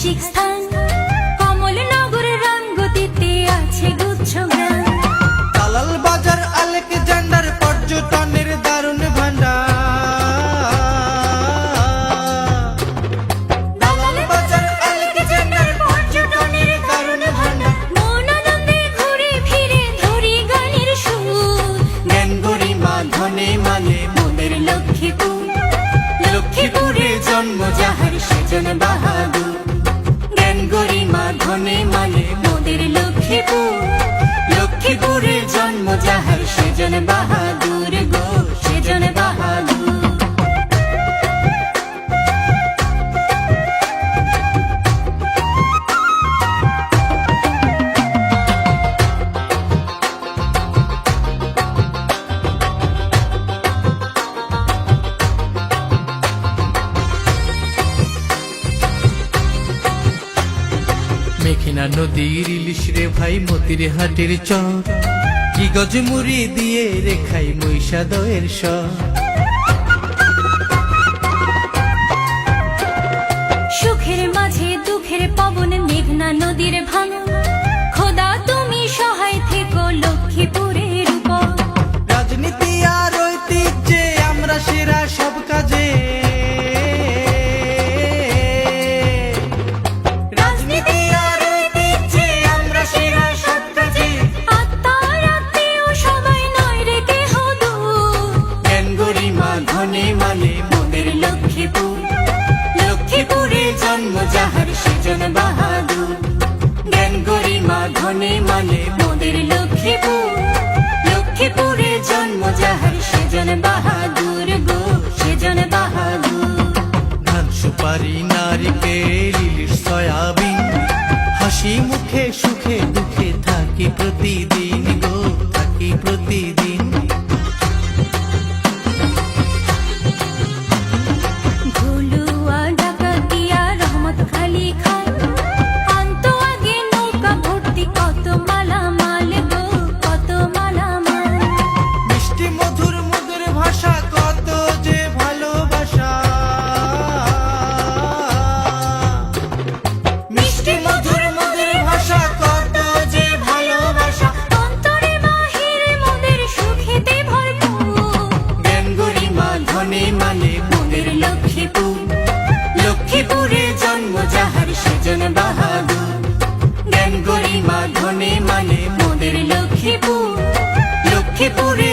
ঐতিহাসিক স্থান, কমলনগর রামগতিতে আছে গুচ্ছ গ্রাম। দালাল বাজার আলেকজান্ডার পর্যটনের দারুণ ভান্ডার। দালাল বাজার আলেকজান্ডার পর্যটনের দারুণ ভান্ডার। মন আনন্দে ঘুরে ফিরে ধরি গানের সুর, জ্ঞান গরিমা ধনে মালে মোদের লক্ষ্মীপুর। লক্ষ্মীপুরে জন্ম যাহার সেজন বাহাদুর। জ্ঞান গরিমা ধনে মালে মোদের লক্ষ্মীপুর। লক্ষ্মীপুরে জন্ম যাহার সেজন বাহাদুর গো, সেজন বাহাদুর। মেঘনা নদীর ইলিশ রে ভাই মতির হাটের চর, কি গজমুড়ি দিয়ে রেখাই মহিষা দয়ের স্বর। সুখের মাঝে দুঃখের পবন মেঘনা নদীর ভাঙন, খোদা তুমি সহায় থেকো লক্ষ্মীপুরের উপর। রাজনীতি আর ঐতিহ্যে আমরা সেরা সব কাজে। রাজনীতি আর ঐতিহ্যে আমরা সেরা সব কাজে। আত্মার আত্মীয় সবাই নয় রে কেহ দূর, জ্ঞান গরিমা ধনে মালে মোদের লক্ষ্মীপুর। লক্ষ্মীপুরে জন্ম যাহার সেজন বাহাদুর। জ্ঞান গরিমা ধনে মালে মোদের লক্ষ্মীপুর। লক্ষ্মীপুরে জন্ম যাহার সেজন বাহাদুর গো, সেজন বাহাদুর। ধান সুপারি নারিকেল ইলিশ সয়াবিন, হাসি মুখে সুখে দুঃখে থাকি প্রতিদিন গো, থাকি প্রতিদিন। ভুলুয়া ডাকাতিয়া রহমত খালি খান, আনতো আগে নৌকা ভর্তি কত মালামাল গো, কত মালামাল। মিষ্টি মধুর মধুর ভাষা কত যে ভালোবাসা। মিষ্টি মধুর মধুর ভাষা কত যে ভালোবাসা। অন্তরে বাহির মোদের সুখেতে ভরপুর, জ্ঞান গরিমা ধনে মালে মোদের লক্ষ্মীপুর। লক্ষ্মীপুরে জন্ম যাহার সেজন বাহাদুর। জ্ঞান গরিমা ধনে মালে মোদের লক্ষ্মীপুর। লক্ষ্মীপুরে